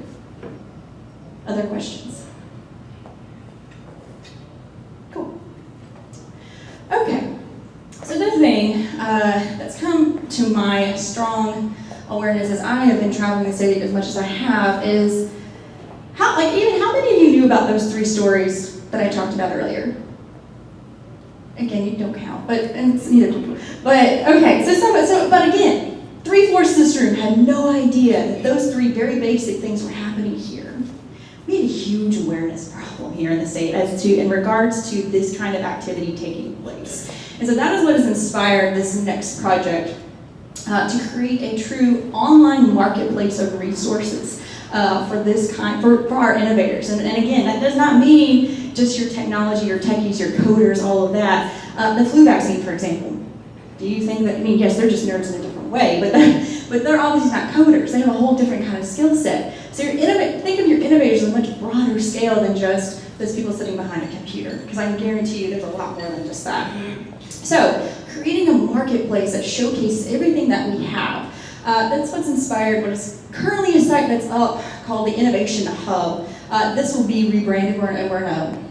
Other questions? Cool. Okay. So the thing that's come to my strong awareness as I have been traveling the city as much as I have is how many of you knew about those 3 stories that I talked about earlier? Again, you don't count, and it's neither do you. But okay, but again, 3/4 of this room had no idea that those 3 very basic things were happening here. We had a huge awareness problem here in the state in regards to this kind of activity taking place. And so that is what has inspired this next project to create a true online marketplace of resources for our innovators. And again, that does not mean just your technology, your techies, your coders, all of that. The flu vaccine, for example. Do you think that, yes, they're just nerds in a different way, but they're obviously not coders. They have a whole different kind of skill set. So think of your innovators on a much broader scale than just those people sitting behind a computer, because I can guarantee you there's a lot more than just that. So creating a marketplace that showcases everything that we have. That's what's inspired what is currently a site that's up called the Innovation Hub. This will be rebranded. We're in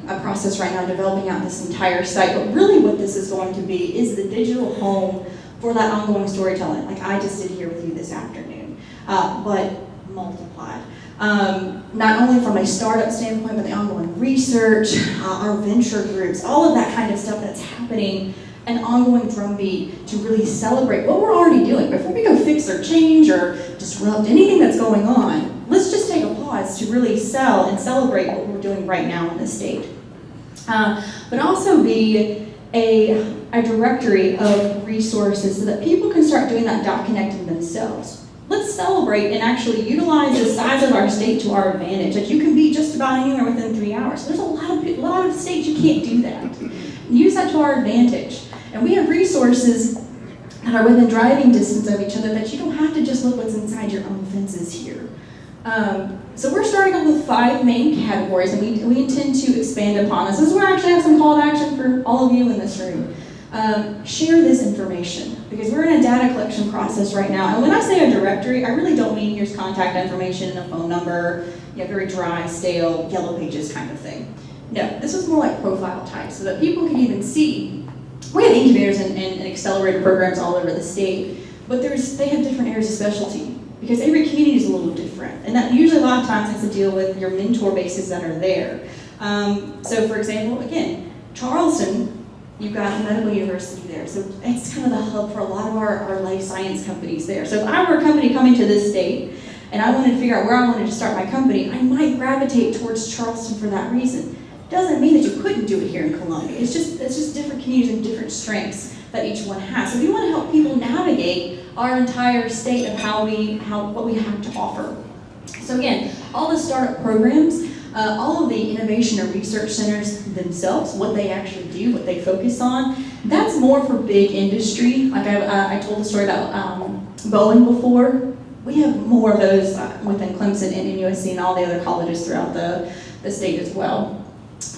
a process right now developing out this entire site. But really what this is going to be is the digital home for that ongoing storytelling, like I just did here with you this afternoon, but multiplied. Not only from a startup standpoint, but the ongoing research, our venture groups, all of that kind of stuff that's happening, an ongoing drumbeat to really celebrate what we're already doing. Before we go fix or change or disrupt anything that's going on, let's just take a pause to really sell and celebrate what we're doing right now in the state. But also be a directory of resources so that people can start doing that dot connecting themselves. Let's celebrate and actually utilize the size of our state to our advantage. That you can be just about anywhere within 3 hours. There's a lot of states you can't do that. Use that to our advantage. And we have resources that are within driving distance of each other that you don't have to just look what's inside your own fences here. So we're starting off with 5 main categories, and we intend to expand upon this. This is where I actually have some call to action for all of you in this room. Share this information, because we're in a data collection process right now. And when I say a directory, I really don't mean here's contact information and a phone number, very dry, stale, yellow pages kind of thing. No, this is more like profile type, so that people can even see. We have incubators and accelerator programs all over the state, but they have different areas of specialty, because every community is a little different. And that usually a lot of times has to deal with your mentor bases that are there. So for example, again, Charleston, you've got a medical university there. So it's kind of the hub for a lot of our life science companies there. So if I were a company coming to this state and I wanted to figure out where I wanted to start my company, I might gravitate towards Charleston for that reason. doesn't mean that you couldn't do it here in Columbia. It's just different communities and different strengths that each one has. So we want to help people navigate our entire state of what we have to offer. So again, all the startup programs, all of the innovation and research centers themselves, what they actually do, what they focus on, that's more for big industry. Like I told the story about Boeing before. We have more of those within Clemson and USC and all the other colleges throughout the state as well.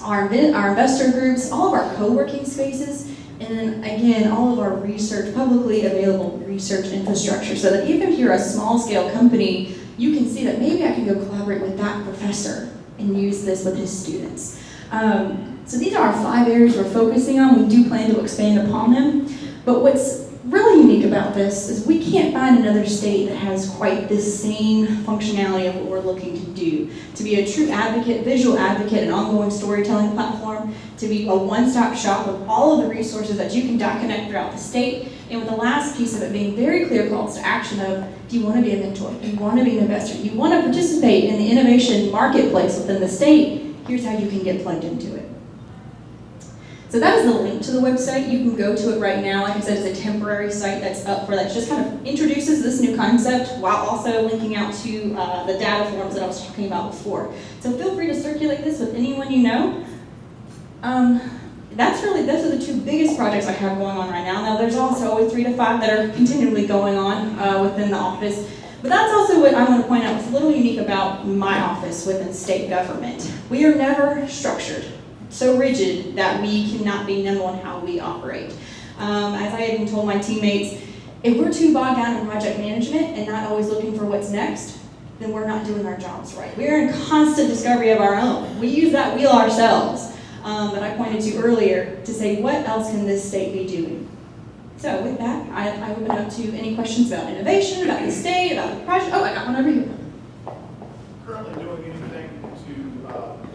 Our investor groups, all of our co-working spaces, and then again, all of our research, publicly available research infrastructure, so that even if you're a small scale company, you can see that maybe I can go collaborate with that professor and use this with his students. So these are our 5 areas we're focusing on. We do plan to expand upon them. But what's really unique about this is we can't find another state that has quite this same functionality of what we're looking to do. To be a true advocate, visual advocate, an ongoing storytelling platform, to be a one-stop shop of all of the resources that you can connect throughout the state, and with the last piece of it being very clear calls to action of, do you want to be a mentor? Do you want to be an investor? Do you want to participate in the innovation marketplace within the state? Here's how you can get plugged into it. So that is the link to the website. You can go to it right now. Like I said, it's a temporary site that's up for that. Just kind of introduces this new concept while also linking out to the data forms that I was talking about before. So feel free to circulate this with anyone you know. Those are the 2 biggest projects I have going on right now. Now there's also always 3 to 5 that are continually going on within the office. But that's also what I want to point out what's a little unique about my office within state government. We are never structured so rigid that we cannot be nimble in how we operate. As I even told my teammates, if we're too bogged down in project management and not always looking for what's next, then we're not doing our jobs right. We're in constant discovery of our own. We use that wheel ourselves that I pointed to earlier to say, what else can this state be doing? So with that, I open up to any questions about innovation, about the state, about the project. Oh, I got one over here. Currently doing anything to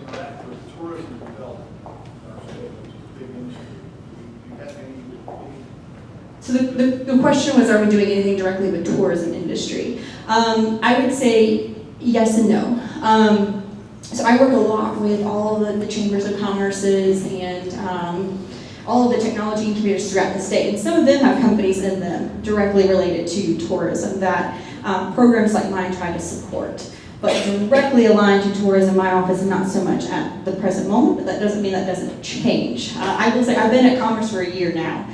interact with tourism development in our state, which is a big industry. Do you have any? So the question was, are we doing anything directly with tourism industry? I would say yes and no. So I work a lot with all of the chambers of commerces and all of the technology incubators throughout the state. And some of them have companies in them directly related to tourism that programs like mine try to support. But directly aligned to tourism, my office is not so much at the present moment, but that doesn't mean that doesn't change. I will say I've been at Commerce for a year now.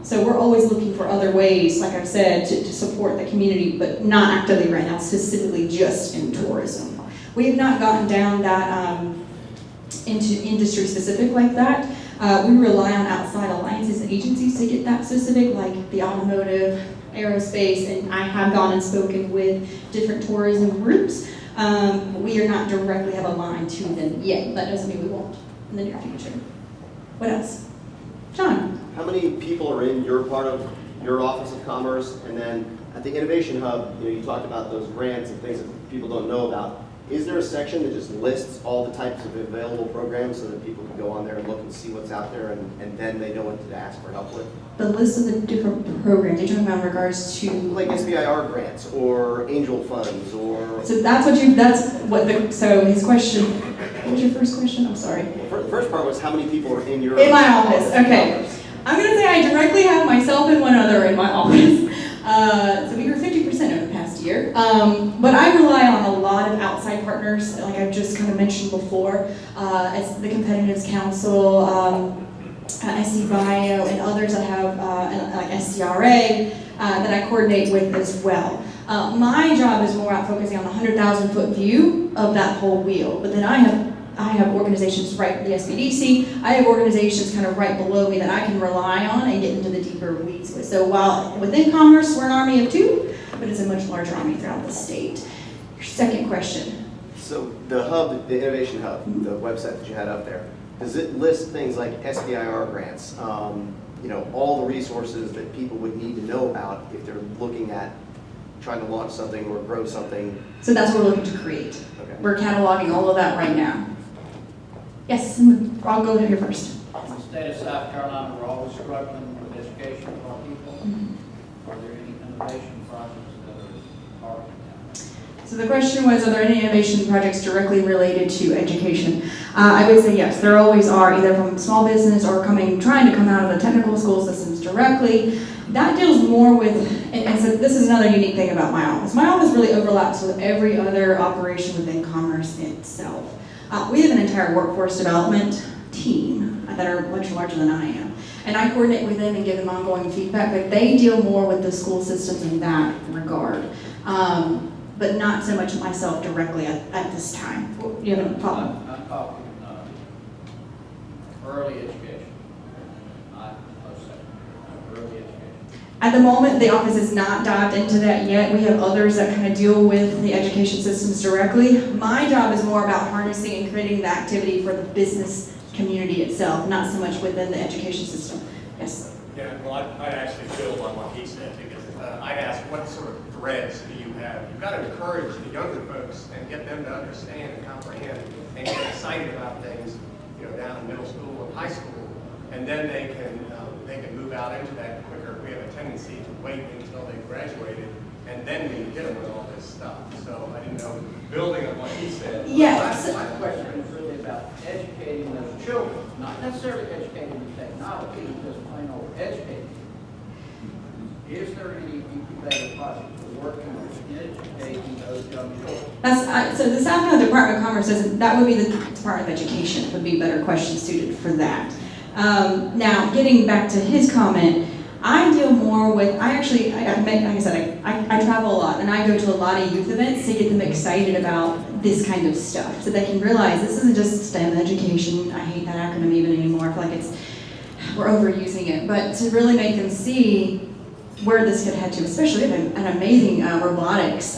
So we're always looking for other ways, like I've said, to support the community, but not actively right now, specifically just in tourism. We have not gotten down that into industry specific like that. We rely on outside alliances and agencies to get that specific, like the automotive, aerospace, and I have gone and spoken with different tourism groups. We are not directly have a line to them yet. That doesn't mean we won't in the near future. What else? John? How many people are in your part of your Office of Commerce? And then at the Innovation Hub, you talked about those grants and things that people don't know about. Is there a section that just lists all the types of available programs so that people can go on there and look and see what's out there and then they know what to ask for help with? The list of the different programs, you're talking about in regards to? Like SBIR grants or angel funds or... So his question, what was your first question? I'm sorry. The first part was how many people are in your... In my office, okay. I'm going to say I directly have myself and one other in my office. So we grew 50% over the past year. But I rely on a lot of outside partners, like I've just kind of mentioned before, as the Competitiveness Council, SC Bio, and others that have, like SCRA, that I coordinate with as well. My job is more about focusing on the 100,000 foot view of that whole wheel. But then I have organizations right, the SBDC, I have organizations kind of right below me that I can rely on and get into the deeper weeds with. So while within Commerce, we're an army of 2, but it's a much larger army throughout the state. Your second question. So the hub, the Innovation Hub, the website that you had up there, does it list things like SBIR grants, all the resources that people would need to know about if they're looking at trying to launch something or grow something? So that's what we're looking to create. Okay. We're cataloging all of that right now. Yes, I'll go here first. In the state of South Carolina, we're always struggling with education of our people. Mm-hmm. Are there any innovation projects that are hard to So the question was, are there any innovation projects directly related to education? I would say yes, there always are, either from small business or trying to come out of the technical school systems directly. That deals more with, and so this is another unique thing about my office. My office really overlaps with every other operation within commerce itself. We have an entire workforce development team that are much larger than I am. And I coordinate with them and give them ongoing feedback, but they deal more with the school systems in that regard. But not so much myself directly at this time. You have a problem? I'm talking early education, not early education. At the moment, the office has not dived into that yet. We have others that kind of deal with the education systems directly. My job is more about harnessing and creating the activity for the business community itself, not so much within the education system. Yes? Yeah, well, I'd actually build on what he said, because I'd ask, what sort of threads do you have? You've got to encourage the younger folks and get them to understand and comprehend and get excited about things, down in middle school and high school, and then they can move out into that quicker. We have a tendency to wait until they've graduated, and then we hit them with all this stuff. So I didn't know, building on what he said. Yes. My question is really about educating those children, not necessarily educating the technology, just plain old educating. Is there any incubator projects working on educating those young children? So the South Carolina Department of Commerce doesn't, that would be the Department of Education, would be a better question suited for that. Now, getting back to his comment, I deal more with, like I said, I travel a lot, and I go to a lot of youth events to get them excited about this kind of stuff, so they can realize this isn't just STEM education. I hate that acronym even anymore. I feel like we're overusing it, but to really make them see where this could head to, especially an amazing robotics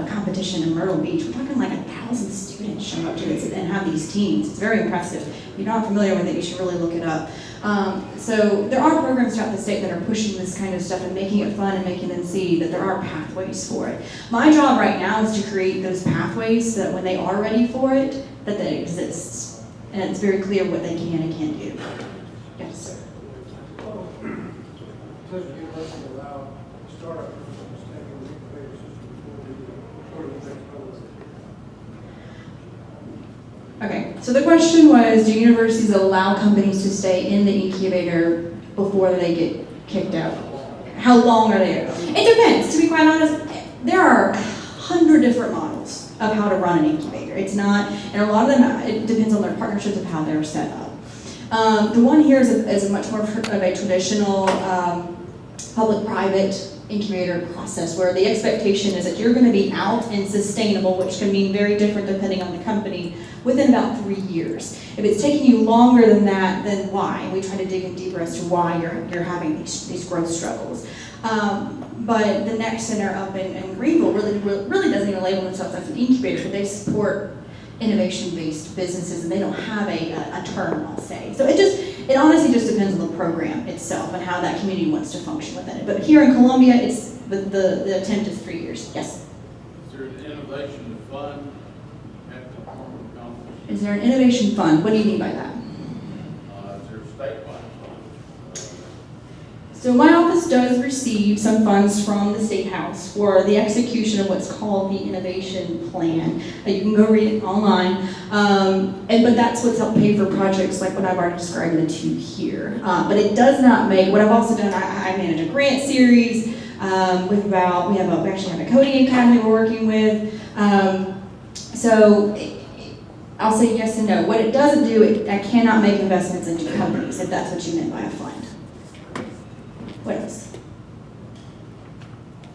competition in Myrtle Beach. We're talking like 1,000 students show up to this and have these teams. It's very impressive. If you're not familiar with it, you should really look it up. So there are programs throughout the state that are pushing this kind of stuff and making it fun and making them see that there are pathways for it. My job right now is to create those pathways so that when they are ready for it, that they exists. And it's very clear what they can and can't do. Yes. Does the university allow startup companies to take an incubator system before we go to the next level? Okay, so the question was, do universities allow companies to stay in the incubator before they get kicked out? How long are they? It depends, to be quite honest. There are 100 different models of how to run an incubator. It's not, and a lot of them, it depends on their partnerships of how they're set up. The one here is a much more of a traditional public-private incubator process where the expectation is that you're going to be out and sustainable, which can mean very different depending on the company, within about 3 years. If it's taking you longer than that, then why? We try to dig in deeper as to why you're having these growth struggles. But the next center up in Greenville really doesn't even label themselves as an incubator, but they support innovation-based businesses, and they don't have a term, I'll say. So it honestly just depends on the program itself and how that community wants to function within it. But here in Columbia, it's the attempt is 3 years. Yes? Is there an innovation fund at the Department of Commerce? Is there an innovation fund? What do you mean by that? Is there a statewide fund? So my office does receive some funds from the State House for the execution of what's called the innovation plan. You can go read it online, but that's what's helped pay for projects like what I've already described the two here. But it does not make, what I've also done, I manage a grant series we actually have a coding academy we're working with. So I'll say yes and no. What it doesn't do, I cannot make investments into companies, if that's what you meant by a fund. What else?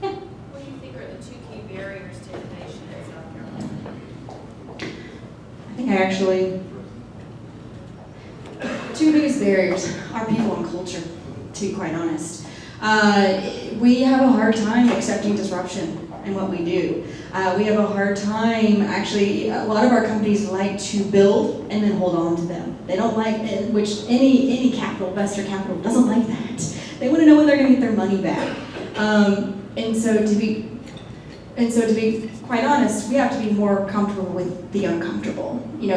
Yeah. What do you think are the two key barriers to innovation in South Carolina? I think two biggest barriers are people and culture, to be quite honest. We have a hard time accepting disruption in what we do. We have a hard time, actually, a lot of our companies like to build and then hold on to them. They don't like, which any investor capital doesn't like that. They want to know when they're going to get their money back. And so to be quite honest, we have to be more comfortable with the uncomfortable. We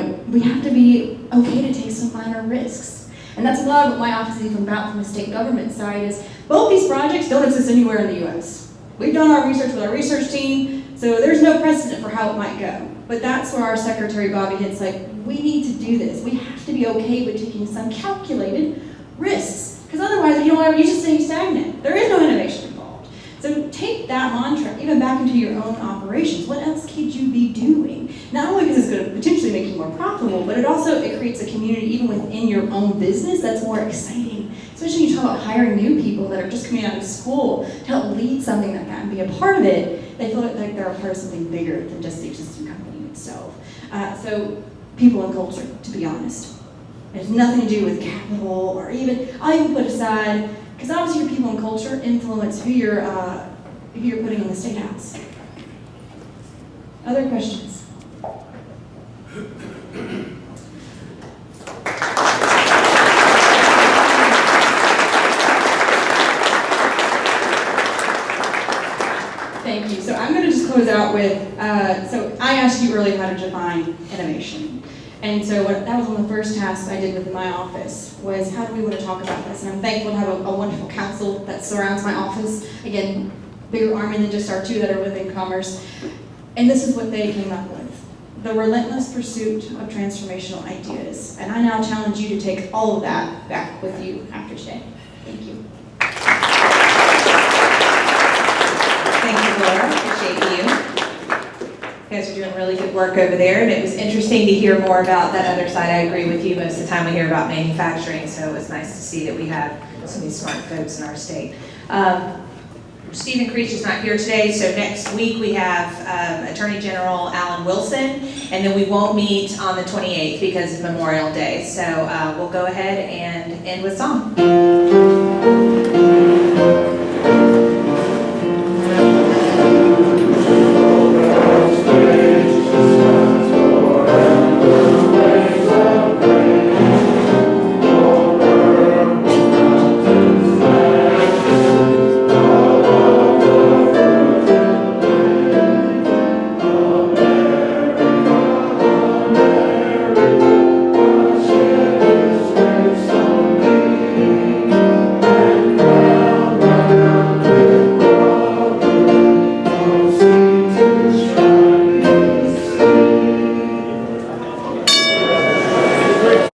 have to be okay to take some minor risks. And that's a lot of what my office is even about from the state government side is both these projects don't exist anywhere in the U.S. We've done our research with our research team. So there's no precedent for how it might go. But that's where our Secretary Bobby hits like, we need to do this. We have to be okay with taking some calculated risks. Because otherwise, you just stay stagnant. There is no innovation involved. So take that mantra even back into your own operations. What else could you be doing? Not only because it's going to potentially make you more profitable, but it creates a community even within your own business that's more exciting. Especially when you talk about hiring new people that are just coming out of school to help lead something like that and be a part of it. They feel like they're a part of something bigger than just the existing company itself. So people and culture, to be honest. It has nothing to do with capital or I'll even put aside, because obviously your people and culture influence who you're putting in the State House. Other questions? Thank you. So I'm going to just close out with, so I asked you earlier how to define innovation. And so that was one of the first tasks I did within my office, was how do we want to talk about this? And I'm thankful to have a wonderful council that surrounds my office. Again, bigger army than just our two that are within commerce. And this is what they came up with: the relentless pursuit of transformational ideas. And I now challenge you to take all of that back with you after today. Thank you. Thank you, Laura. Appreciate you. You guys are doing really good work over there, and it was interesting to hear more about that other side. I agree with you. Most of the time we hear about manufacturing, so it was nice to see that we have some of these smart folks in our state. Stephen Creech is not here today, so next week we have Attorney General Alan Wilson, and then we won't meet on the 28th because of Memorial Day. So we'll go ahead and end with song.